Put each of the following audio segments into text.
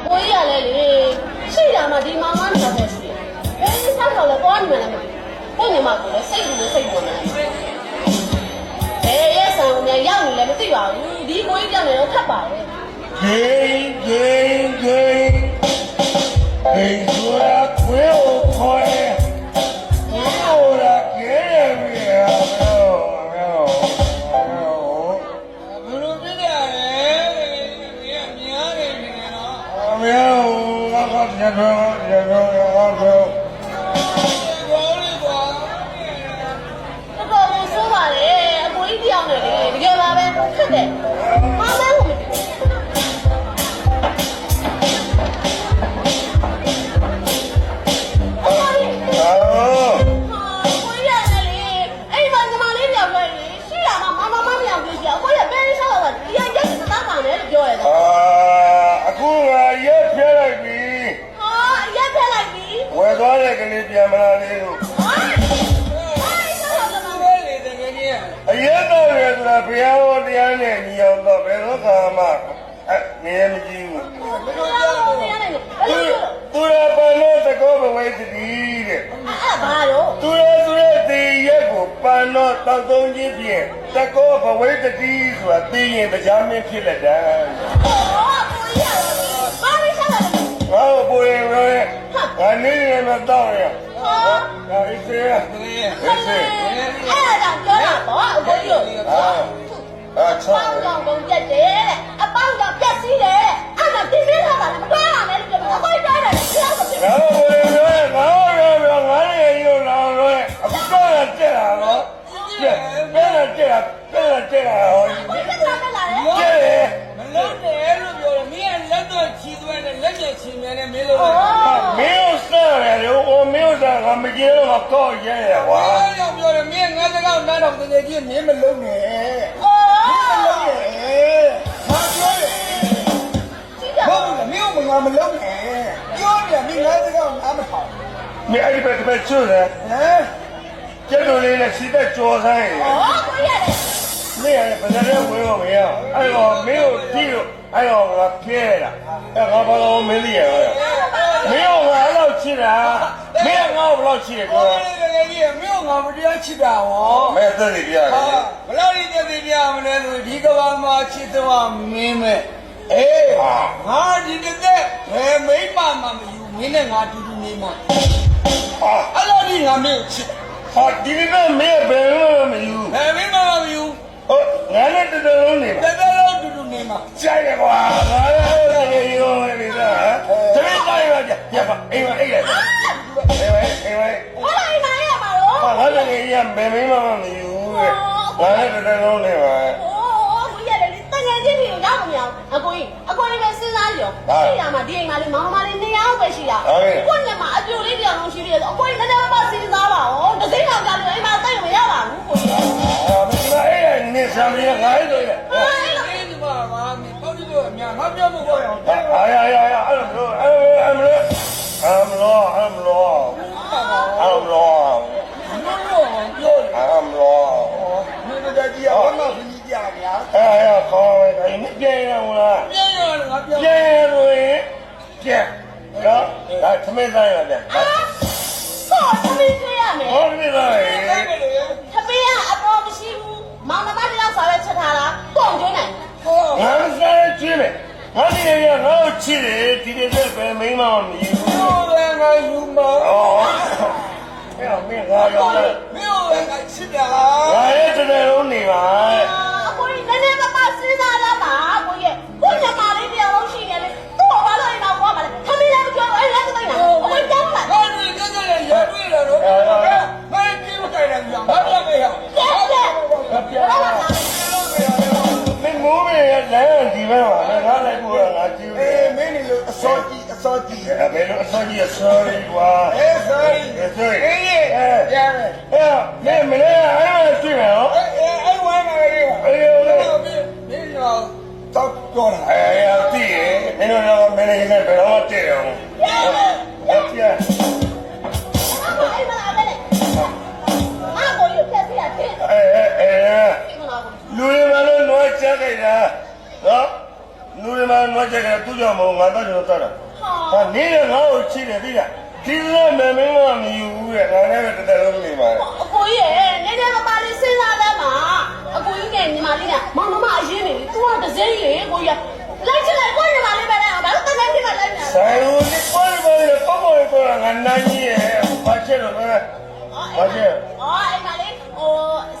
ကိုကြီးရလဲလေရှိတာမှဒီမောင်မန်းတော့ပဲရှိတယ်ဘယ်ဆက်တော့လဲပေါ်နေမှလည်းမသိဘူးညီမကလည်းစိတ်ဝင်စိတ်ဝင်နေတယ်ရဲ့ဆံကိုများရောက်နေလည်းမသိပါဘူးဒီကိုကြီးပြောင်းနေတော့ခက်ပါလေဂိမ်းဆိုတာခွေးကိုခေါ်တယ်ခွေးကိုလာကျဲတယ်ဗျာဘယ်လိုဖြစ်ရလဲများနေတယ်နော်အမေကငါကရတော့တော်တော်ကိုဆိုးပါလေအကိုကြီးပြောင်းနေလေတကယ်ပါပဲခက်တယ်မောင်မန်းကိုအခုကရက်ဖျက်လိုက်ပြီရက်ဖျက်လိုက်ပြီဝယ်သွားတဲ့ကလေးပြန်မလာသေးဘူးအရက်တော့ရဆိုတာဘုရားဟောတရားနဲ့ညီအောင်တော့ဘယ်တော့မှနေမကြည့်ဘူးသူရပန်တော့တကောဘဝိတ္တိတဲ့ဘာလို့သူရတေရက်ကိုပန်တော့တောက်သုံးခြင်းဖြင့်တကောဘဝိတ္တိဆိုတာသိရင်တရားမင်းဖြစ်လက်တာငါ့ကိုပေါ်ရင်ငါနေနေမတော့ရဟာအေးစေးအဲ့ဒါကြောင့်ပြောတာပေါ့အကိုကြီးချောင်းကောင်ကုန်ပြတ်တယ်အပေါင်းကောင်ပြတ်စီးတယ်အဲ့ဒါတင်းတင်းထားတာမတွားရမယ်လို့ပြောအကိုကြီးတွားတယ်ဒီလောက်ဆိုငါ့ကိုပေါ်ရင်ငါနေရုံလာတော့အခုတော့တက်လာတော့တက်လာဟောဘယ်တက်လာလဲကျဲမလုံးနဲ့လို့ပြောတယ်မင်းကလက်တော့ချီသွဲနဲ့လက်ကျချီမြန်နဲ့မင်းလို့မင်းစားရတယ်ဟိုမင်းစားငါမကြည့်တော့ကောက်ရဲရကွာပြောတယ်မင်းငါတကောက်နားတော့တကယ်ကြီးမင်းမလုံးနဲ့ဟာပြောတယ်ဟုတ်တယ်မင်းကငါမလုံးနဲ့ပြောတယ်မင်းငါတကောက်နားမထောင်မင်းအဲ့ဒီဘက်ကျွတ်တယ်ကျက်တော်လေးနဲ့စီတက်ကြော်ဆိုင်ကိုရတယ်မင်းရပဇာတဲ့ဝဲတော့မရအဲ့တော့မင်းကိုကြည့်လို့အဲ့တော့ငါပြဲတာအဲ့ငါဘာလို့မင်းလိရရောမင်းကငါအဲ့လောက်ချစ်တာမင်းကငါ့ကိုဘယ်လောက်ချစ်ရကွာတကယ်ကြီးမင်းကငါမတရားချစ်တာဟောမဲသက်နေပြရတယ်ဘလောက်ကြီးသက်နေပြမလဲဆိုဒီကဘာမှာချစ်တော့မင်းမဲ့အေးငါဒီတဲ့ဘယ်မိမ့်မှမယူမင်းနဲ့ငါတူတူနေမှာအဲ့လိုကြီးငါမင်းချစ်ဟာဒီနေ့မင်းဘယ်လိုမယူဘယ်မိမ့်မှမယူဟုတ်ငါနဲ့တော်တော်လုံးနေပါတော်တော်လုံးတူတူနေမှာကြိုက်ရကွာငါလည်းရောနေတာတမင်တိုင်းပါကြပါအိမ်မအိမ်လေအိမ်ဟောလိုက်နိုင်ရမှာတော့ဟာငါလည်းရမင်းမမယူတဲ့ငါလည်းတော်တော်လုံးနေပါကိုရတယ်တကယ်ချင်းကြီးရောက်မရအကိုကြီးပဲစဉ်းစားကြရောရှိရမှာဒီအိမ်မှာလေးမောင်မလေး2ယောက်ပဲရှိတာကိုညမှာအပြိုလေးတယောက်လုံးရှိသေးတယ်အကိုကြီးနည်းနည်းမစဉ်းစားပါဦးတစ်စိမ့်အောင်ကြလို့အိမ်မှာတိတ်မရပါဘူးကိုကြီးအဲ့နေစမ်းရငါ့တို့ရဒီမှာငါမပေါ့ဒီလိုအများငါပြောဖို့ပေါ့ရအောင်အဲ့လိုအမလောပြောမင်းတို့ကြီးကဘာမှမကြီးကြဗျာအဲ့ခေါ်တယ်မပြေရဘူးလားပြေရငါပြောပြေလို့ပြေနော်ဒါသမင်းသားရပြန်ဟောသမင်းသေးရမယ်ဟောသမင်းသားရသမင်းကအပေါ်မရှိဘူးမောင်နှမတယောက်စားပဲချက်ထားတာကိုအောင်ကျွန်းနိုင်ငါစားချစ်မယ်ငါဒီရငါ့ကိုချစ်တယ်ဒီတဲ့ပဲမိမမမြင်ဘူးဟုတ်တယ်ငါယူမအဲ့မင်းငါရောမင်းကချစ်တာငါရဲ့တည်းလုံးနေပါအကိုကြီးနည်းနည်းမစဉ်းစားရပါကိုကြီးကိုညမလေးတယောက်လုံးရှိနေတယ်သူ့ဘာလို့အိမ်မှာသွားမှာလဲသမီးလည်းမပြောဘူးအဲ့လည်းသိနေတာအကိုကြီးကြောက်လားငါဒီကကြရရတွေ့လာတော့မင်းကြည့်မကြိုင်နိုင်ဘူးငါပြောမေးရမင်းမိုးမေးလမ်းဒီဘက်မှာငါလိုက်ပို့ငါကြည့်မင်းနေလို့အစောကြီးဘယ်လိုအစောကြီး sorry ကွာsorry အေးရတယ်မင်းအဲ့တွေ့မယ်နော်အဲ့ဝမ်းမယ်အေးမင်းတော့တော့တာတည်မင်းတို့မင်းလည်းဘယ်တော့တည်အောင်ပြအဲ့မှာအဲ့နဲ့ငါကိုယူဖြတ်ပြတယ်လူတွေမလို့တော့ချက်ကြတာနော် လူတွေမှာနွားချက်ကသူ့ကြောင့်မဟုတ်ငါတော့ကျွန်တော်တတ်တာဟာနေရငါ့ကိုချိတယ်သိလားဒီလိုမမင်းမမယူဘူးတဲ့ငါလည်းတစ်သက်လုံးနေပါ အကိုကြီးရဲ့နေနေမပါလေးစဉ်းစားတတ်မှာအကိုကြီးကညီမလေးကမောင်မအရင်နေသူကတစင်းလေကိုကြီးလိုက်ချလိုက်ကိုညီမလေးပဲလိုက်ဘာလို့တန်းတန်းပြလိုက်နေ ဆိုင်ဦးဒီပေါ်ပေါ်ပေါ်ပေါ်ငါနိုင်ရဲ့ဘာချက်လို့လဲဘာချက် အဲ့မလေးဟို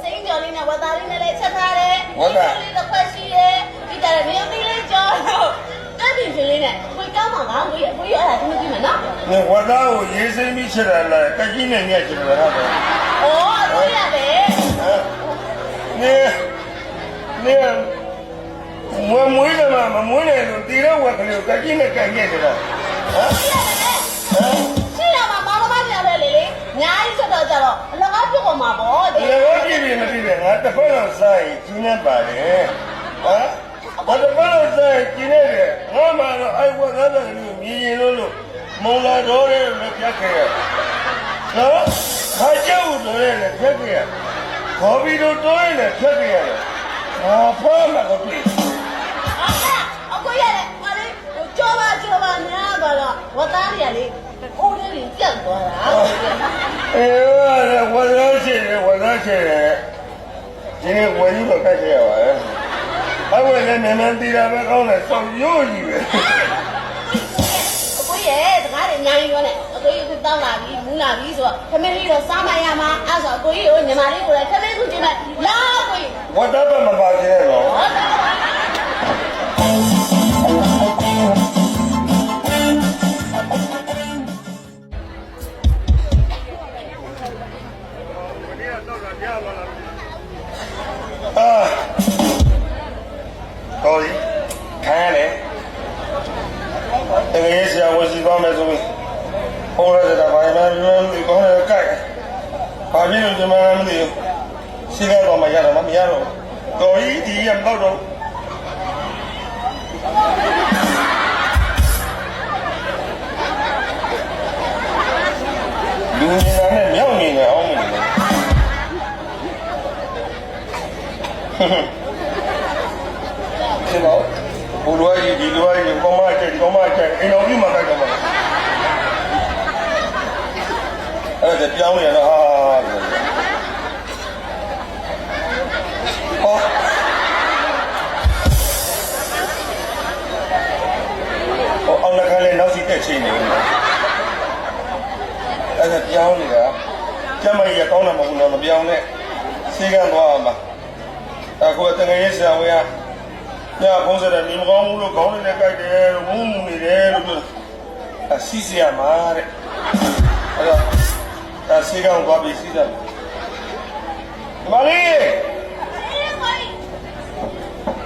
စိမ့်ကျော်လေးနဲ့ဝတ်သားလေးနဲ့လည်းချက်ထားတယ်လေးတစ်ခွက်ရှိတယ်ဒီတရနေသီးလေးကျော်အဲ့ဒီချင်းလေးနဲ့ကိုကောင်းမှာကကိုကြီးအဲ့ဒါသိမကြည့်မယ်နော် နေဝတ်သားကိုရေးစိမ့်ပြီးချက်တယ်လားကကြီးနဲ့ညက်ချက်တယ်ဟုတ်တယ် အကိုရတယ် နေမွေးတယ်မမွေးတယ်လို့တီတော့ဝက်ကလေးကိုကကြီးနဲ့ကန်ညက်တယ်လားဟမ် ရှိရမှာမောင်မပြတယ်လေညာကြီးချက်တော့ကြတော့အလကားပြုတ်ပေါ်မှာပေါ့ ဒီလိုကြည့်ပြီးမသိတယ်ငါတစ်ဖက်တော့စားရင်ကျင်းနေပါတယ်ဟမ်ဘာတစ်ဖက်တော့စားရင်ကျင်းနေတယ်ငါမှတော့အဲ့ဝက်သားတယ်လို့မြည်ရင်လို့မုံလာတော့တယ်လို့ပြတ်ခဲ့ရနော်ခါကြောက်တော့တယ်ပြတ်ခဲ့ရခေါ်ပြီးတော့တွန်းတယ်ပြတ်ခဲ့ရတယ်ဟာဖောမှာတော့ပြီ အကိုရတယ်မလေးကြောပါညာတော့ဝတ်သားတွေကလေအိုးလေးပြတ်သွားတာ အေးဝါသားချင်တယ်ဒီနေ့ဝယ်ယူတော့ခက်ခဲ့ရပါရဲ့အဝယ်လည်းနည်းနည်းတီးတာပဲကောင်းတယ်စောင့်ရိုးကြီးပဲ အကိုရဲ့တကားတွေအများကြီးပြောနေအကိုကြီးကတောင်းလာပြီမူးလာပြီဆိုတော့ခမင်းလေးတော့စားမရမှာအဲ့ဆိုအကိုကြီးကိုညီမလေးကိုလည်းခမင်းခုချင်းလိုက်လာကိုကြီး ဝတ်သားပဲမပါသေးတော့ ဟုတ်တယ်တော်ပြီခံရတယ်တကယ်ဆရာဝန်စီသွားမယ်ဆိုရင်ဟိုရတဲ့ဘာမှမသိကောင်းတယ်ကြိုက်ဘာဖြစ်လို့ဒီမှာမသိဘူးစီကတော့မရတော့မရတော့တော်ကြီးဒီရမတော့တော့လူနေတာနဲ့မြောက်နေတယ်အောင်မလို့ဒီတော့ဘူလွားကြီးဒီလွားကြီးကောမချက်အိမ်တော်ကြီးမှာတိုက်တော့မှာအဲ့ဒါပြောင်းရတော့ဟာဟောအောင်လည်းခါလေးနောက်စီတက်ချင်းနေတယ်အဲ့ဒါပြောင်းနေတာကျမကြီးကကောင်းတာမဟုတ်တော့မပြောင်းနဲ့စေကန်းသွားအောင်ပါအခုတကယ်ဆရာဝန်ကညဖုံးစတဲ့နေမကောင်းဘူးလို့ခေါင်းနဲ့ကြိုက်တယ်ဝုန်းမှုနေတယ်လို့ပြောအစီစရာမှာတဲ့အဲ့တော့စေကန်းသွားပြီးစီးတယ်ဒီမလေး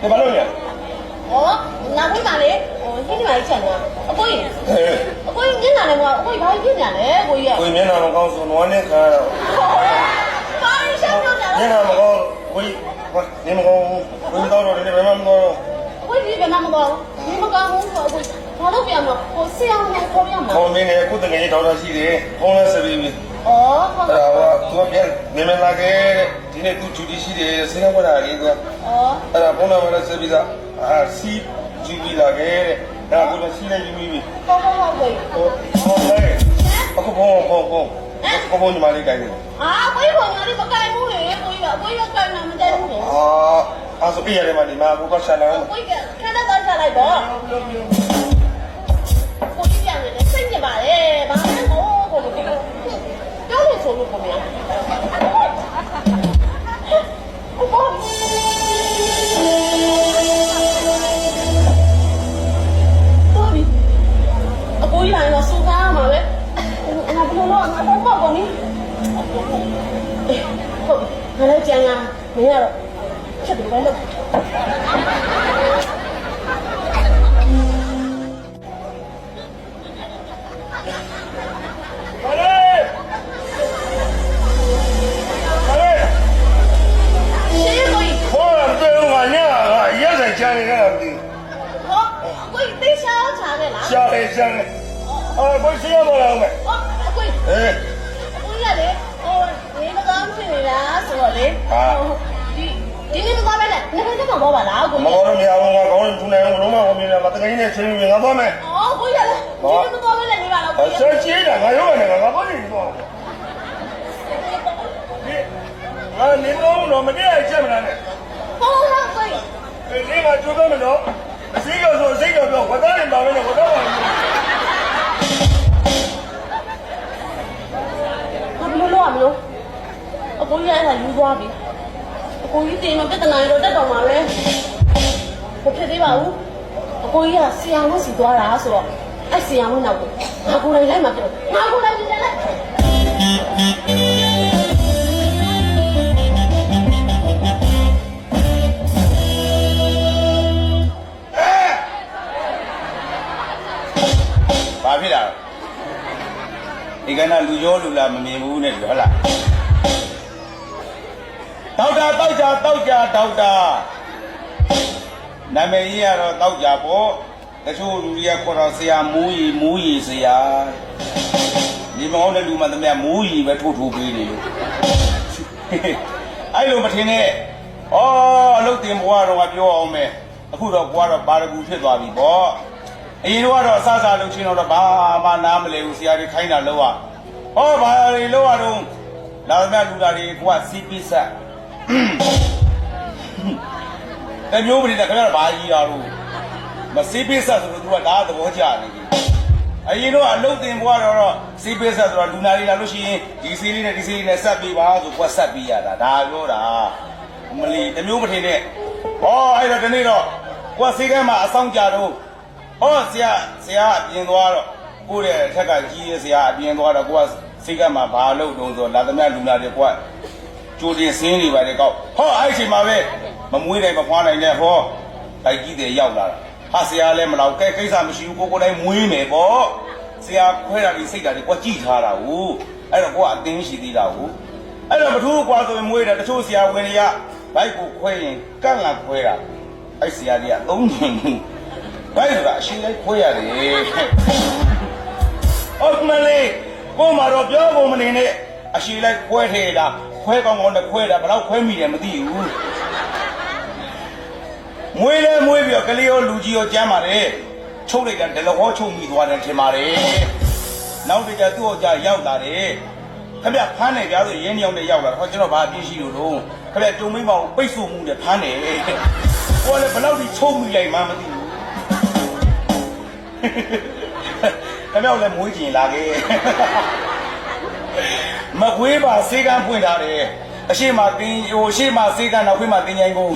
ဒီမလို့ရဟောနာခွေးပါလေဟိုဟင်းဒီမှာချက်နေအကိုကြီးမျက်နှာလည်းမဟုတ်အကိုကြီးဘာဖြစ်နေလဲကိုကြီး ကိုမျက်နှာမကောင်းဆိုနွားနဲ့ခါတော့ ဘာလို့ရှောင်းပြောနေလဲ မျက်နှာမကောင်းကိုနေမကောင်းဘူးတော့တော့ဒီဘယ်မှာမကောင်း ကိုကြီးဘယ်မှာမကောင်းဒီမကောင်းဘူးဆိုအခုဘာလို့ပြန်မလို့ဟိုဆရာနဲ့ခေါ်ရမှာ ခေါင်းမင်းနဲ့အခုတကယ်ဒေါက်တာရှိတယ်ဖုန်းလဲဆက်ပြီးပြီ ဩဟုတ် အဲ့ဒါကသူပြန်နေမလာခဲ့ဒီနေ့သူဂျူတီရှိတယ်စင်ကာပူလာလေးက ဩ အဲ့ဒါဖုန်းနံပါတ်နဲ့ဆက်ပြီးသားစီဂျူဘီလာခဲ့ဒါကလည်းစီးနေယူပြီး ဟုတ်ကိုကြီး ဟိုလေအခုဖုန်းညီမလေးကိုင်းနေ အာကိုကြီးကငါလေးမကိုင်ဘူးလေကိုကြီးကကိုကြီးကကိုင်တာမတည့်ဘူးလေ အဲ့ဆိုပြရတယ်မဒီမှာဘူကဆက်လာ ကိုကြီးကခဏတော့ချလိုက်တော့ကိုကြီးပြန်နေတယ်စိတ်ညစ်ပါလေဘာလဲကိုကြီးပြောလို့ဆိုလို့ခင်ဗျာဟုတ်ပါတော်ပြီအကိုကြီးလည်းစူကားမှာပဲငါဘလို့ငါတော့ပေါ့ကောနိဟုတ်ငါလည်းကြံရမင်းကတော့ချက်တယ်ပဲလို့ ရှာနေတယ်မသိ ဟောကိုကြီးသိရှားချာခဲ့လား ရှာနေကိုစီရမလားမယ် ဟောကိုကြီးကိုကြီးကလေဟိုနေမကောင်းဖြစ်နေတာဆိုတော့လေဒီ ဒီနေ့မသွားပဲနဲ့ငါကမှသွားပါလားကို မကောင်းလို့မရဘူးငါကောင်းရင်ထူနိုင်အောင်လုံးမအောင်မြင်တယ်မတကယ်နဲ့ချင်းရင်ငါသွားမယ် အော်ကိုရလေဒီနေ့မသွားပဲနဲ့နေပါလားကိုရ ဆက်ချေးတာငါရောနေငါသွားနေတော့ငါနေတော့မတည့်ချက်မလားနဲ့ ဟောလားကိုရ ဒီမှာကျိုးတော့မလို့အစိကြောဆိုအစိကြောပြောဝတ်သားရင်ပါမယ်ဝတ်သားပါမယ် ဘာလို့လို့ရမလို့အကိုရအဲ့ဒါယူသွားပြီအကိုကြီးတင်မပြဿနာရောတက်တော်မှာပဲကိုဖြစ်သေးပါဘူးအကိုကြီးကဆရာဝန်စီသွားတာဆိုတော့အဲ့ဆရာဝန်နောက်ကိုငါကိုယ်တိုင်လိုက်မှာပြောငါကိုယ်တိုင်ပြန်လိုက် ဘာဖြစ်လာဒီကနေ့လူရောလူလာမမြင်ဘူးနဲ့တူဟုတ်လားဒေါက်တာနာမည်ကြီးကတော့တောက်ကြပေါ့တချို့လူတွေကခေါ်တော့ဆရာမူးရီဆရာဒီမအောင်တဲ့လူမှတည်းကမူးရီပဲထိုးပေးနေလို့အဲ့လိုမထင်နဲ့ဩအလုတ်တင်ဘွားတော့ပြောအောင်မယ်အခုတော့ဘွားတော့ဘာတကူဖြစ်သွားပြီပေါ့အရင်ကတော့အဆအလုပ်ချင်းတော့ဘာမှနားမလဲဘူးဆရာတွေခိုင်းတာလို့ဟောဘာတွေလို့ရတော့လာသမျှလူသားတွေကစီးပစ်ဆက်တမျိုးပရိသတ်ခင်ဗျားဘာကြီးရတော့မစီးပစ်ဆက်ဆိုတော့သူကဒါသဘောကျနေပြီအရင်တော့အလုတ်တင်ဘွားတော့စီးပစ်ဆက်ဆိုတော့လူနာတွေလာလို့ရှိရင်ဒီစီးလေးနဲ့ဒီစီးလေးနဲ့ဆက်ပြီးပါဆိုကွက်ဆက်ပြီးရတာဒါပြောတာမလီတမျိုးမထင်နဲ့ဟောအဲ့တော့ဒီနေ့တော့ကွက်စီးကမ်းမှာအဆောင်ကြတော့ဟောဆရာအပြင်သွားတော့ကိုယ့်ရဲ့အထက်ကကြီးရဲ့ဆရာအပြင်သွားတော့ကိုကစိတ်ကမှဘာလို့တုံးဆိုလာသမျှလူနာတွေကိုကကြိုတင်စင်းနေပါတယ်ကောက်ဟောအဲ့အချိန်မှာပဲမမွေးနိုင်မဖွားနိုင်တဲ့ဟောတိုက်ကြီးတွေရောက်လာတာဟာဆရာလည်းမလောက်ကဲကိစ္စမရှိဘူးကိုတိုင်းမွေးမယ်ပေါ့ဆရာခွဲတာဒီစိတ်ဓာတ်တွေကကြည်ထားတာဟုတ်အဲ့တော့ကိုကအတင်းရှိသေးတာဟုတ်အဲ့တော့မထူးကွာဆိုရင်မွေးတယ်တချို့ဆရာဝန်တွေကဘိုက်ကိုခွဲရင်ကန့်လာခွဲတာအဲ့ဆရာကြီးကသုံးချင်ဘူးဘိုက်ကအရှင်လေးခွဲရတယ်ဟုတ်မလေးကိုမတော့ပြောဖို့မနေနဲ့အရှင်လိုက်ခွဲထဲတာခွဲကောင်းကောင်းနဲ့ခွဲတာဘယ်တော့ခွဲမိတယ်မသိဘူးမွေးလဲမွေးပြီးတော့ကလေးရောလူကြီးရောကျမ်းပါတယ်ချုပ်လိုက်တာဒလဟောချုပ်မိသွားတယ်ထင်ပါတယ်နောက်တကြသူ့ဟောကြရောက်လာတယ်ခင်ဗျဖမ်းနေကြဆိုရင်းညောင်းနဲ့ရောက်လာတော့ကျွန်တော်ဘာအပြည့်ရှိလို့တော့ခင်ဗျကြုံမိမောင်ပိတ်ဆို့မှုနဲ့ဖမ်းတယ်ကိုကလည်းဘယ်တော့ဒီချုပ်မိလိုက်မှမသိဘူးခင်ဗျလည်းမွေးကျင်လာခဲ့မကွေးပါစေကန်းဖွင့်ထားတယ်အရှိမတင်းဟိုရှေ့မှာစေကန်းနောက်ခွေးမှာတင်းချိုင်းကုန်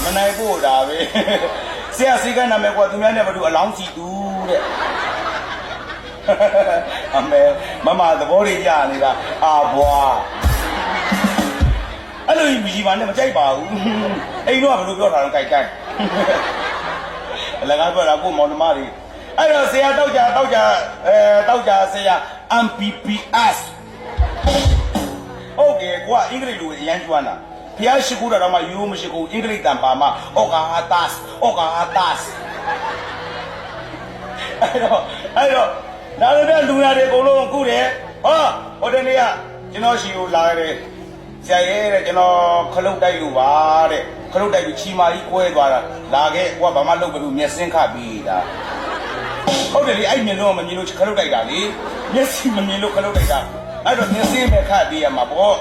မနိုင်ဖို့ဒါပဲဆရာစေကန်းနာမည်ကသူများနဲ့မတူအလောင်းစီသူတဲ့အမေမမသဘောတွေရနေတာအာဘွာအဲ့လိုကြီးပါနဲ့မကြိုက်ပါဘူးအိမ်တော့ဘယ်လိုပြောတာလဲကြိုက်အလကားပြောတာကိုမောင်နှမတွေအဲ့တော့ဆရာတောက်ကြဆရာ MPPS ဟုတ်ကဲ့ကွာအင်္ဂလိပ်လိုအရန်ကျွမ်းတာဖျားရှိခိုးတာတော့မှယူမရှိဘူးအင်္ဂလိပ်တန်ပါမှာအော်ကာတတ်အဲ့တော့ဒါလည်းလူနာတွေအကုန်လုံးကုတယ်ဟောတနေ့ကကျွန်တော်ရှိကိုလာတယ်ဆရာရဲ့တဲ့ကျွန်တော်ခလုတ်တိုက်လို့ပါတဲ့ခလုတ်တိုက်ပြီးချီမာကြီးကွဲသွားတာလာခဲ့ကွာဘာမှလုပ်မလို့မျက်စင်းခတ်ပြီးတာဟုတ်တယ်လေအဲ့မြင်လို့မမြင်လို့ခလုတ်တိုက်တာလေမျက်စိမမြင်လို့ခလုတ်တိုက်တာအဲ့တော့မျက်စင်းပဲခတ်ပြီးရမှာပေါ့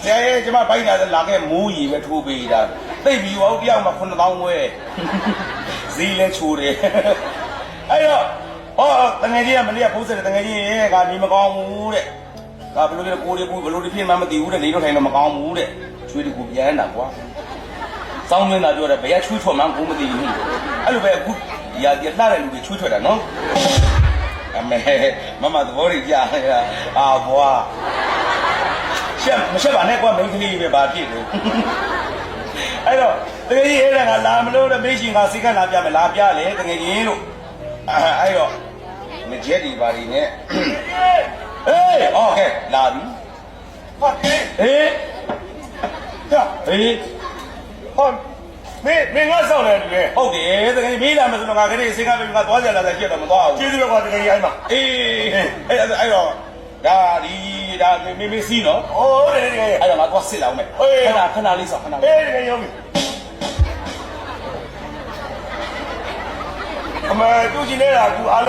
ဆရာရဲ့ကျွန်မဘိုက်လာလာခဲ့မိုးရီပဲထိုးပေးတာသိပ်ပြီးအောင်တယောက်မှ9000ဝဲဈေးလဲချိုးတယ်အဲ့တော့တငယ်ကြီးကမလေးကဖိုးစက်တငယ်ကြီးရဲ့ကနေမကောင်းဘူးတဲ့ဒါဘယ်လိုလဲကိုလေးဘူးဘယ်လိုဖြစ်မှမသိဘူးတဲ့နေတော့ထိုင်တော့မကောင်းဘူးတဲ့ချွေးတကူပြန်တာကွာစောင်းမင်းသာပြောတယ်ဘယ်ကချွေးထွက်မှန်းကိုမသိဘူးအဲ့လိုပဲအခုဒီဟာဒီလှတဲ့လူတွေချွေးထွက်တာနော်အမေမမသဘောကြီးကြားနေတာအာဘွာမရှက်ပါနဲ့ကွာမိန်းကလေးပဲဘာဖြစ်လို့အဲ့တော့တကယ်ကြီးအဲ့ဒါကလာမလို့တဲ့မိရှင်ကစိတ်ကလာပြမယ်လာပြလေတကယ်ကြီးလို့အဲ့တော့မကျက်ဒီပါဒီနဲ့ဟေးโอเคလာပြီဟုတ်ကဲ့ဟေးဟေးမင်းငါဆောင်တယ်တူလေဟုတ်တယ်တကယ်ကြီးမေးလာမယ်ဆိုတော့ငါကလေးစိတ်ကပဲငါသွားကြလာတယ်ကြည့်တော့မသွားဘူးကျေးဇူးတော်ကတကယ်ကြီးအဲ့မှာအေးအဲ့တော့ဒါဒီ ဒါမေစီးနော် ဟုတ်တယ်တကယ် အဲ့တော့ငါသွားစစ်လောက်မယ်ခဏလေးစောခဏလေး အေးတကယ်ရောပြီအမေသူကြီးနေတာကူအား